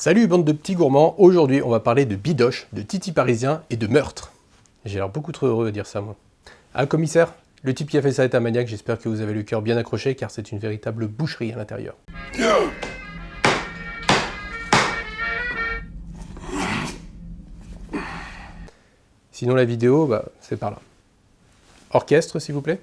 Salut bande de petits gourmands, aujourd'hui on va parler de bidoche, de titi parisien et de meurtre. J'ai l'air beaucoup trop heureux de dire ça moi. Ah commissaire, le type qui a fait ça est un maniaque, j'espère que vous avez le cœur bien accroché car c'est une véritable boucherie à l'intérieur. Sinon la vidéo, c'est par là. Orchestre s'il vous plaît.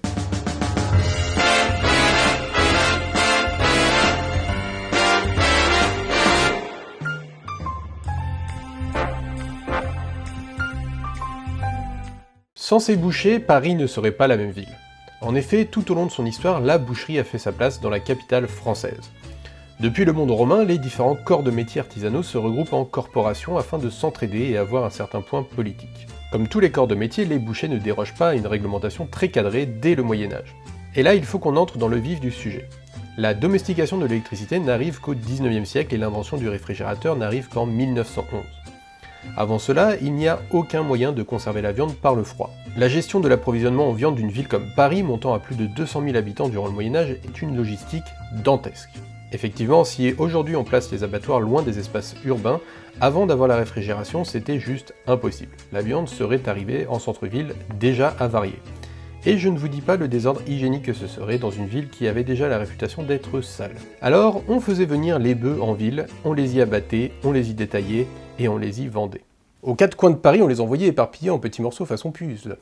Sans ces bouchers, Paris ne serait pas la même ville. En effet, tout au long de son histoire, la boucherie a fait sa place dans la capitale française. Depuis le monde romain, les différents corps de métiers artisanaux se regroupent en corporations afin de s'entraider et avoir un certain point politique. Comme tous les corps de métier, les bouchers ne dérogent pas à une réglementation très cadrée dès le Moyen-Âge. Et là, il faut qu'on entre dans le vif du sujet. La domestication de l'électricité n'arrive qu'au 19e siècle et l'invention du réfrigérateur n'arrive qu'en 1911. Avant cela, il n'y a aucun moyen de conserver la viande par le froid. La gestion de l'approvisionnement en viande d'une ville comme Paris, montant à plus de 200 000 habitants durant le Moyen-Âge, est une logistique dantesque. Effectivement, si aujourd'hui on place les abattoirs loin des espaces urbains, avant d'avoir la réfrigération, c'était juste impossible. La viande serait arrivée en centre-ville déjà avariée. Et je ne vous dis pas le désordre hygiénique que ce serait dans une ville qui avait déjà la réputation d'être sale. Alors, on faisait venir les bœufs en ville, on les y abattait, on les y détaillait, et on les y vendait. Aux quatre coins de Paris, on les envoyait éparpillés en petits morceaux façon puzzle.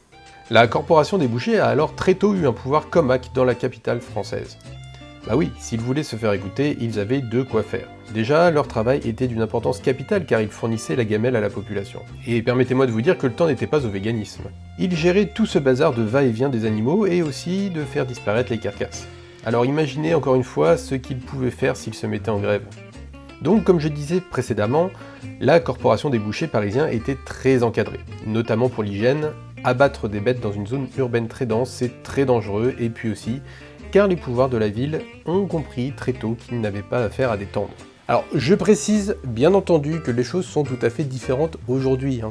La corporation des bouchers a alors très tôt eu un pouvoir comaque dans la capitale française. Bah oui, s'ils voulaient se faire écouter, ils avaient de quoi faire. Déjà, leur travail était d'une importance capitale car ils fournissaient la gamelle à la population. Et permettez-moi de vous dire que le temps n'était pas au véganisme. Ils géraient tout ce bazar de va-et-vient des animaux et aussi de faire disparaître les carcasses. Alors imaginez encore une fois ce qu'ils pouvaient faire s'ils se mettaient en grève. Donc, comme je disais précédemment, la corporation des bouchers parisiens était très encadrée, notamment pour l'hygiène. Abattre des bêtes dans une zone urbaine très dense, c'est très dangereux, et puis aussi, car les pouvoirs de la ville ont compris très tôt qu'ils n'avaient pas affaire à des tendres. Alors, je précise, bien entendu, que les choses sont tout à fait différentes aujourd'hui.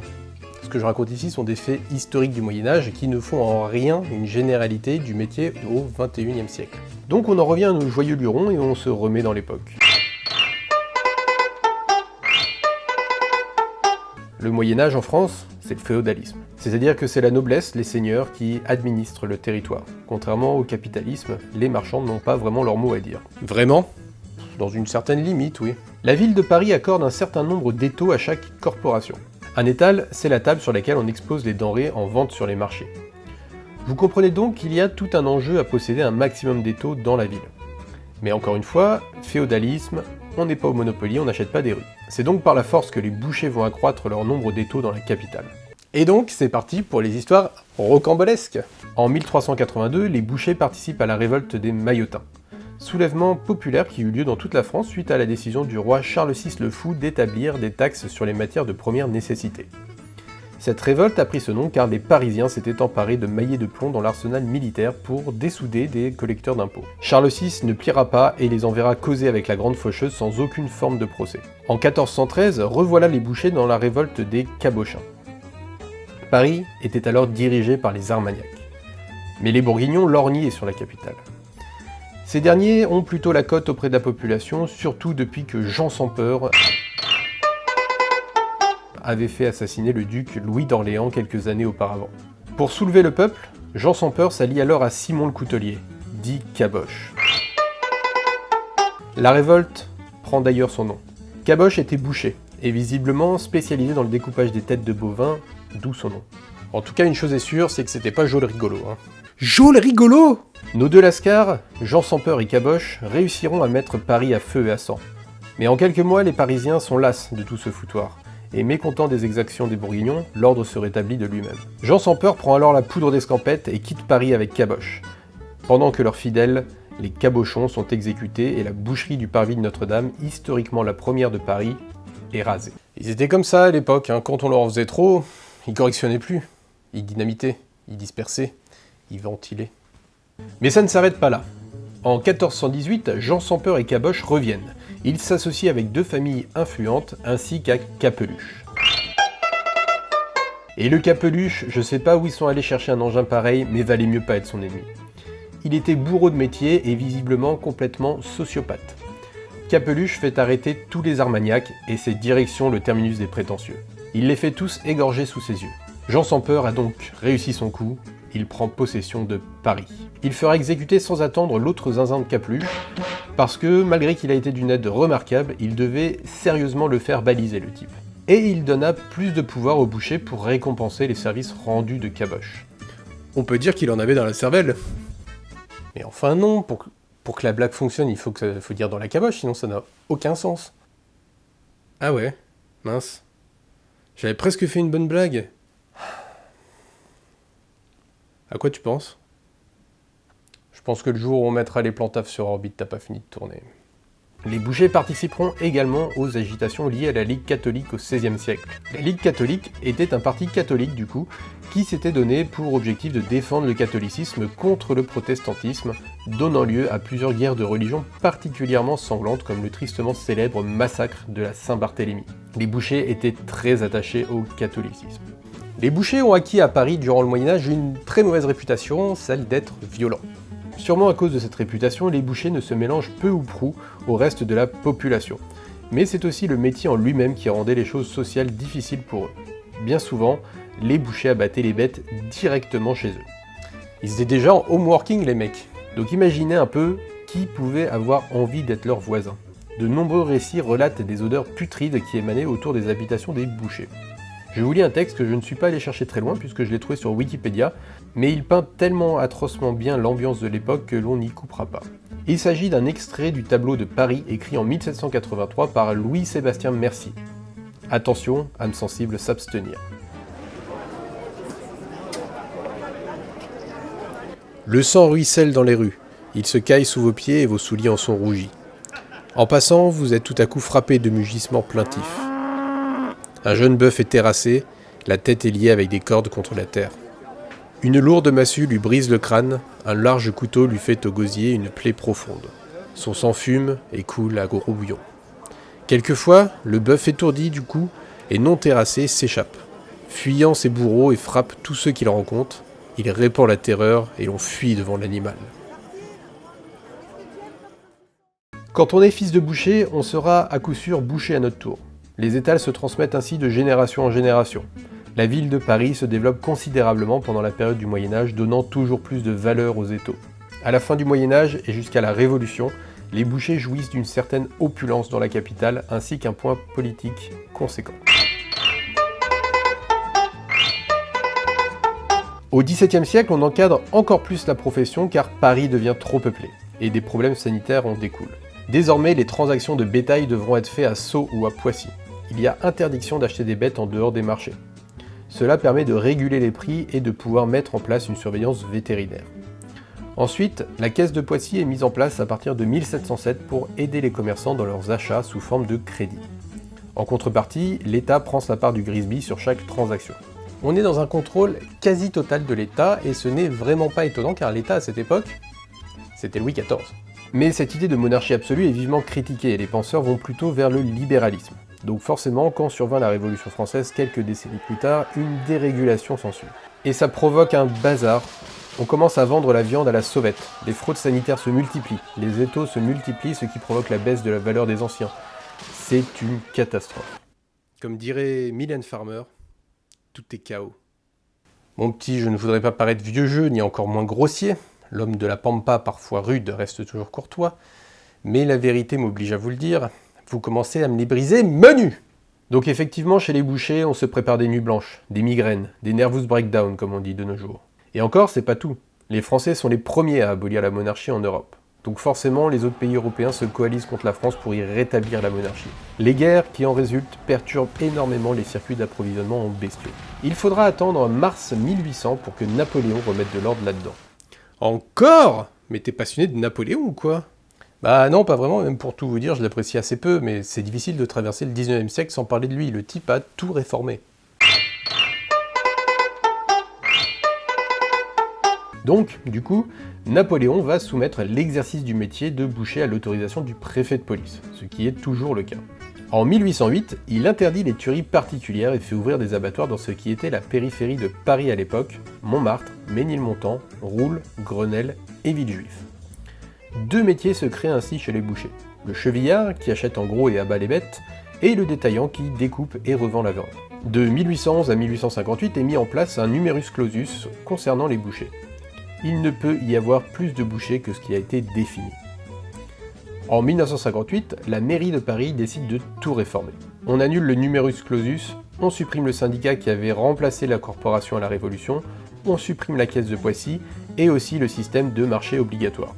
Ce que je raconte ici sont des faits historiques du Moyen-Âge qui ne font en rien une généralité du métier au XXIe siècle. Donc on en revient à nos joyeux lurons et on se remet dans l'époque. Le Moyen-Âge en France, c'est le féodalisme. C'est-à-dire que c'est la noblesse, les seigneurs, qui administrent le territoire. Contrairement au capitalisme, les marchands n'ont pas vraiment leur mot à dire. Vraiment ? Dans une certaine limite, oui. La ville de Paris accorde un certain nombre d'étaux à chaque corporation. Un étal, c'est la table sur laquelle on expose les denrées en vente sur les marchés. Vous comprenez donc qu'il y a tout un enjeu à posséder un maximum d'étaux dans la ville. Mais encore une fois, féodalisme, on n'est pas au Monopoly, on n'achète pas des rues. C'est donc par la force que les bouchers vont accroître leur nombre d'étaux dans la capitale. Et donc, c'est parti pour les histoires rocambolesques. En 1382, les bouchers participent à la révolte des Maillotins. Soulèvement populaire qui eut lieu dans toute la France suite à la décision du roi Charles VI le Fou d'établir des taxes sur les matières de première nécessité. Cette révolte a pris ce nom car les Parisiens s'étaient emparés de maillets de plomb dans l'arsenal militaire pour dessouder des collecteurs d'impôts. Charles VI ne pliera pas et les enverra causer avec la grande faucheuse sans aucune forme de procès. En 1413, revoilà les bouchers dans la révolte des Cabochins. Paris était alors dirigé par les Armagnacs. Mais les Bourguignons lorgnaient sur la capitale. Ces derniers ont plutôt la cote auprès de la population, surtout depuis que Jean sans peur avait fait assassiner le duc Louis d'Orléans quelques années auparavant. Pour soulever le peuple, Jean sans peur s'allie alors à Simon le Coutelier, dit Caboche. La révolte prend d'ailleurs son nom. Caboche était boucher, et visiblement spécialisé dans le découpage des têtes de bovins, d'où son nom. En tout cas, une chose est sûre, c'est que c'était pas Jol rigolo. Jol rigolo ! Nos deux lascars, Jean sans peur et Caboche, réussiront à mettre Paris à feu et à sang. Mais en quelques mois, les Parisiens sont las de tout ce foutoir. Et mécontent des exactions des Bourguignons, l'ordre se rétablit de lui-même. Jean sans peur prend alors la poudre d'escampette et quitte Paris avec Caboche. Pendant que leurs fidèles, les cabochons, sont exécutés et la boucherie du parvis de Notre-Dame, historiquement la première de Paris, est rasée. Ils étaient comme ça à l'époque, quand on leur en faisait trop, ils correctionnaient plus. Ils dynamitaient, ils dispersaient, ils ventilaient. Mais ça ne s'arrête pas là. En 1418, Jean sans peur et Caboche reviennent. Ils s'associent avec deux familles influentes ainsi qu'à Capeluche. Et le Capeluche, je sais pas où ils sont allés chercher un engin pareil, mais valait mieux pas être son ennemi. Il était bourreau de métier et visiblement complètement sociopathe. Capeluche fait arrêter tous les armagnacs et c'est direction le terminus des prétentieux. Il les fait tous égorger sous ses yeux. Jean sans peur a donc réussi son coup, il prend possession de Paris. Il fera exécuter sans attendre l'autre zinzin de Capeluche, parce que malgré qu'il a été d'une aide remarquable, il devait sérieusement le faire baliser le type. Et il donna plus de pouvoir au boucher pour récompenser les services rendus de Caboche. On peut dire qu'il en avait dans la cervelle. Mais enfin non, pour que la blague fonctionne, il faut dire dans la caboche, sinon ça n'a aucun sens. Ah ouais, mince. J'avais presque fait une bonne blague. À quoi tu penses? Je pense que le jour où on mettra les plantaves sur orbite, t'as pas fini de tourner. Les bouchers participeront également aux agitations liées à la Ligue catholique au XVIe siècle. La Ligue catholique était un parti catholique du coup, qui s'était donné pour objectif de défendre le catholicisme contre le protestantisme, donnant lieu à plusieurs guerres de religion particulièrement sanglantes comme le tristement célèbre massacre de la Saint-Barthélemy. Les bouchers étaient très attachés au catholicisme. Les bouchers ont acquis à Paris durant le Moyen-Âge une très mauvaise réputation, celle d'être violents. Sûrement à cause de cette réputation, les bouchers ne se mélangent peu ou prou au reste de la population. Mais c'est aussi le métier en lui-même qui rendait les choses sociales difficiles pour eux. Bien souvent, les bouchers abattaient les bêtes directement chez eux. Ils étaient déjà en home working les mecs, donc imaginez un peu qui pouvait avoir envie d'être leur voisin. De nombreux récits relatent des odeurs putrides qui émanaient autour des habitations des bouchers. Je vous lis un texte que je ne suis pas allé chercher très loin puisque je l'ai trouvé sur Wikipédia, mais il peint tellement atrocement bien l'ambiance de l'époque que l'on n'y coupera pas. Il s'agit d'un extrait du tableau de Paris écrit en 1783 par Louis-Sébastien Mercier. Attention, âme sensible s'abstenir. Le sang ruisselle dans les rues, il se caille sous vos pieds et vos souliers en sont rougis. En passant, vous êtes tout à coup frappé de mugissements plaintifs. Un jeune bœuf est terrassé, la tête est liée avec des cordes contre la terre. Une lourde massue lui brise le crâne, un large couteau lui fait au gosier une plaie profonde. Son sang fume et coule à gros bouillon. Quelquefois, le bœuf étourdi du coup et non terrassé s'échappe. Fuyant ses bourreaux et frappe tous ceux qu'il rencontre, il répand la terreur et l'on fuit devant l'animal. Quand on est fils de boucher, on sera à coup sûr boucher à notre tour. Les étals se transmettent ainsi de génération en génération. La ville de Paris se développe considérablement pendant la période du Moyen-Âge, donnant toujours plus de valeur aux étaux. À la fin du Moyen-Âge et jusqu'à la Révolution, les bouchers jouissent d'une certaine opulence dans la capitale, ainsi qu'un point politique conséquent. Au XVIIe siècle, on encadre encore plus la profession car Paris devient trop peuplé, et des problèmes sanitaires en découlent. Désormais, les transactions de bétail devront être faites à Sceaux ou à Poissy. Il y a interdiction d'acheter des bêtes en dehors des marchés. Cela permet de réguler les prix et de pouvoir mettre en place une surveillance vétérinaire. Ensuite, la caisse de Poissy est mise en place à partir de 1707 pour aider les commerçants dans leurs achats sous forme de crédit. En contrepartie, l'État prend sa part du grisbi sur chaque transaction. On est dans un contrôle quasi total de l'État et ce n'est vraiment pas étonnant car l'État à cette époque, c'était Louis XIV. Mais cette idée de monarchie absolue est vivement critiquée et les penseurs vont plutôt vers le libéralisme. Donc forcément, quand survint la Révolution française quelques décennies plus tard, une dérégulation s'ensuit. Et ça provoque un bazar. On commence à vendre la viande à la sauvette, les fraudes sanitaires se multiplient, les étaux se multiplient, ce qui provoque la baisse de la valeur des anciens. C'est une catastrophe. Comme dirait Mylène Farmer, tout est chaos. Mon petit, je ne voudrais pas paraître vieux jeu, ni encore moins grossier. L'homme de la pampa, parfois rude, reste toujours courtois. Mais la vérité m'oblige à vous le dire, vous commencez à me les briser menus. Donc effectivement, chez les bouchers, on se prépare des nuits blanches, des migraines, des nervous breakdowns, comme on dit de nos jours. Et encore, c'est pas tout. Les Français sont les premiers à abolir la monarchie en Europe. Donc forcément, les autres pays européens se coalisent contre la France pour y rétablir la monarchie. Les guerres qui en résultent perturbent énormément les circuits d'approvisionnement en bestiaux. Il faudra attendre mars 1800 pour que Napoléon remette de l'ordre là-dedans. Encore? Mais t'es passionné de Napoléon ou quoi? Bah non, pas vraiment, même pour tout vous dire, je l'apprécie assez peu, mais c'est difficile de traverser le 19e siècle sans parler de lui, le type a tout réformé. Donc, du coup, Napoléon va soumettre l'exercice du métier de boucher à l'autorisation du préfet de police, ce qui est toujours le cas. En 1808, il interdit les tueries particulières et fait ouvrir des abattoirs dans ce qui était la périphérie de Paris à l'époque, Montmartre, Ménilmontant, Roule, Grenelle et Villejuif. Deux métiers se créent ainsi chez les bouchers. le chevillard qui achète en gros et abat les bêtes, et le détaillant qui découpe et revend la viande. De 1811 à 1858 est mis en place un numerus clausus concernant les bouchers. Il ne peut y avoir plus de bouchers que ce qui a été défini. En 1958, la mairie de Paris décide de tout réformer. On annule le numerus clausus, on supprime le syndicat qui avait remplacé la corporation à la Révolution, on supprime la caisse de Poissy et aussi le système de marché obligatoire.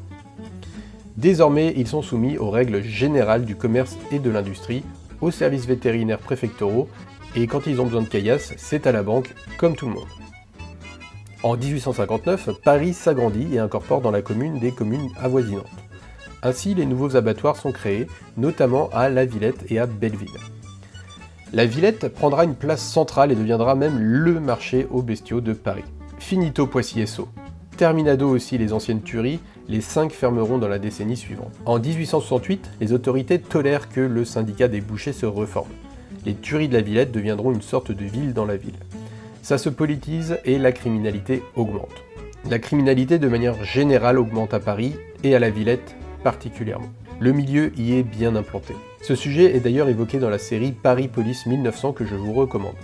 Désormais, ils sont soumis aux règles générales du commerce et de l'industrie, aux services vétérinaires préfectoraux, et quand ils ont besoin de caillasse, c'est à la banque, comme tout le monde. En 1859, Paris s'agrandit et incorpore dans la commune des communes avoisinantes. Ainsi, les nouveaux abattoirs sont créés, notamment à La Villette et à Belleville. La Villette prendra une place centrale et deviendra même le marché aux bestiaux de Paris. Finito Poissy et Sceaux. Terminado aussi les anciennes tueries, les 5 fermeront dans la décennie suivante. En 1868, les autorités tolèrent que le syndicat des bouchers se reforme. Les tueries de la Villette deviendront une sorte de ville dans la ville. Ça se politise et la criminalité augmente. La criminalité de manière générale augmente à Paris et à la Villette particulièrement. Le milieu y est bien implanté. Ce sujet est d'ailleurs évoqué dans la série Paris Police 1900 que je vous recommande.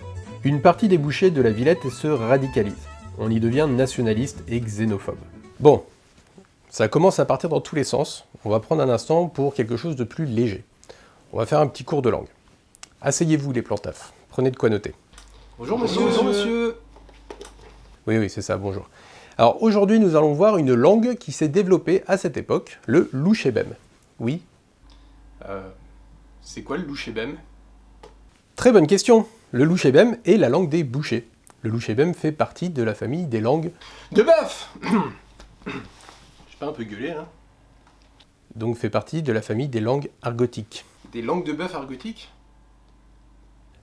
Une partie des bouchers de la Villette se radicalise. On y devient nationaliste et xénophobe. Bon, ça commence à partir dans tous les sens. On va prendre un instant pour quelque chose de plus léger. On va faire un petit cours de langue. Asseyez-vous les plantafs, prenez de quoi noter. Bonjour monsieur. Bonjour monsieur. Oui, c'est ça, bonjour. Alors aujourd'hui nous allons voir une langue qui s'est développée à cette époque, le louchébem. Oui. C'est quoi le louchébem? Très bonne question. Le louchébem est la langue des bouchers. Le louchébem fait partie de la famille des langues de bœuf. J'ai pas un peu gueulé là? Donc fait partie de la famille des langues argotiques. Des langues de bœuf argotiques?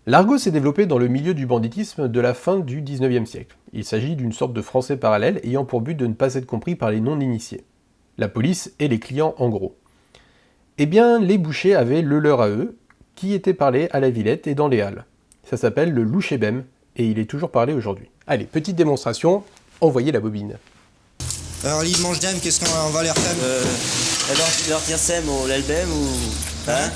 L'argot s'est développé dans le milieu du banditisme de la fin du 19e siècle. Il s'agit d'une sorte de français parallèle ayant pour but de ne pas être compris par les non-initiés. La police et les clients en gros. Eh bien, les bouchers avaient le leur à eux, qui était parlé à la Villette et dans les halles. Ça s'appelle le louchébem, et il est toujours parlé aujourd'hui. Allez, petite démonstration, envoyez la bobine. Alors, l'île mange d'âme, qu'est-ce qu'on va leur faire Leur dire sem ou l'albem ou... Hein?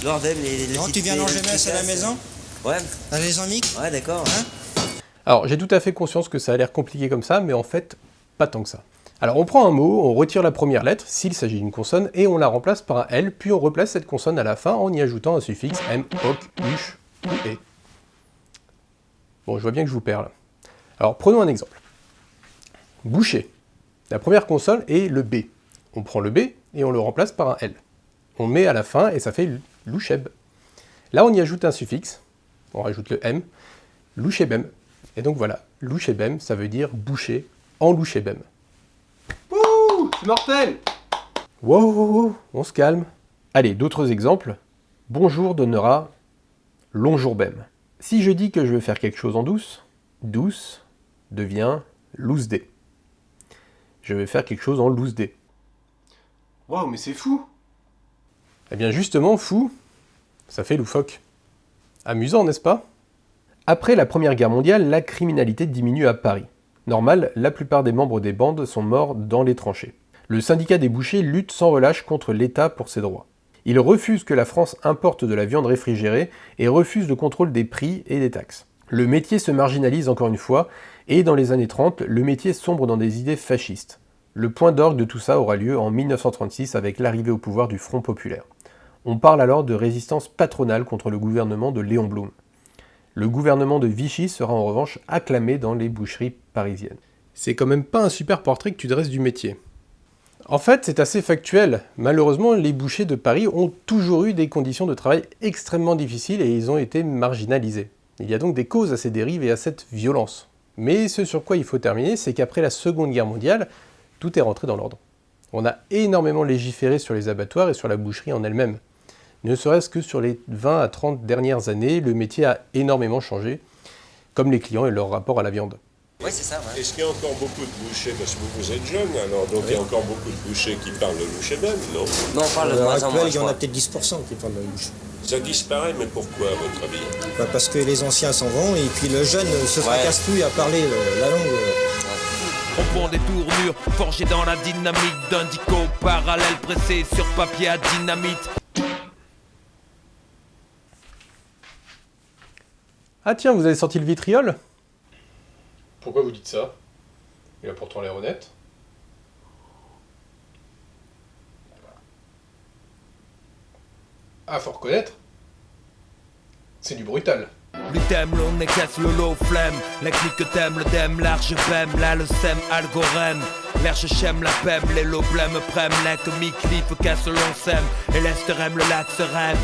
Leur vem, les non, tu viens manger messe à la maison? Ouais. À les amis? Ouais, d'accord. Hein? Alors, j'ai tout à fait conscience que ça a l'air compliqué comme ça, mais en fait, pas tant que ça. Alors, on prend un mot, on retire la première lettre, s'il s'agit d'une consonne, et on la remplace par un L, puis on replace cette consonne à la fin en y ajoutant un suffixe M, OC, UCH ou E. Bon, je vois bien que je vous perds là. Alors, prenons un exemple. Boucher. La première consonne est le B. On prend le B et on le remplace par un L. On met à la fin et ça fait loucheb. Là, on y ajoute un suffixe. On rajoute le M. Louchébem. Et donc voilà, louchébem, ça veut dire boucher en louchébem. Ouh, c'est mortel! Wow, on se calme. Allez, d'autres exemples. Bonjour donnera lonjourbem. Si je dis que je veux faire quelque chose en douce, douce devient loose-dé. Je vais faire quelque chose en loose-dé. Waouh, mais c'est fou! Eh bien justement, fou, ça fait loufoque. Amusant, n'est-ce pas? Après la Première Guerre mondiale, la criminalité diminue à Paris. Normal, la plupart des membres des bandes sont morts dans les tranchées. Le syndicat des bouchers lutte sans relâche contre l'État pour ses droits. Il refuse que la France importe de la viande réfrigérée et refuse le contrôle des prix et des taxes. Le métier se marginalise encore une fois, et dans les années 30, le métier sombre dans des idées fascistes. Le point d'orgue de tout ça aura lieu en 1936 avec l'arrivée au pouvoir du Front populaire. On parle alors de résistance patronale contre le gouvernement de Léon Blum. Le gouvernement de Vichy sera en revanche acclamé dans les boucheries parisiennes. C'est quand même pas un super portrait que tu dresses du métier. En fait, c'est assez factuel. Malheureusement, les bouchers de Paris ont toujours eu des conditions de travail extrêmement difficiles et ils ont été marginalisés. Il y a donc des causes à ces dérives et à cette violence. Mais ce sur quoi il faut terminer, c'est qu'après la Seconde Guerre mondiale, tout est rentré dans l'ordre. On a énormément légiféré sur les abattoirs et sur la boucherie en elle-même. Ne serait-ce que sur les 20 à 30 dernières années, le métier a énormément changé, comme les clients et leur rapport à la viande. Ouais, c'est ça, ouais. Est-ce qu'il y a encore beaucoup de bouchers, parce que vous êtes jeune, alors donc il y a encore beaucoup de bouchers qui parlent le louchébem, non? Non, on parle de À l'heure moins en moins, actuelle, il je y en a crois. peut-être 10% qui parlent de la bouche. Ça disparaît, mais pourquoi, à votre avis? Parce que les anciens s'en vont et puis le jeune se fracasse plus à parler la langue. On prend des tournures forgées dans la dynamique d'un dico parallèle pressé sur papier à dynamite. Ah tiens, vous avez sorti le vitriol? Pourquoi vous dites ça? Il a pourtant l'air honnête. Ah, faut reconnaître. C'est du brutal. Lui t'aime, l'on est casse le lot, flemme. La clique t'aime, le dème, large bème. Là le sem, algorème. L'herche chème, la pème, les lots blême, prême. L'un que mi-cliff, casse l'on sème. Et l'est rème, le lac se rêve.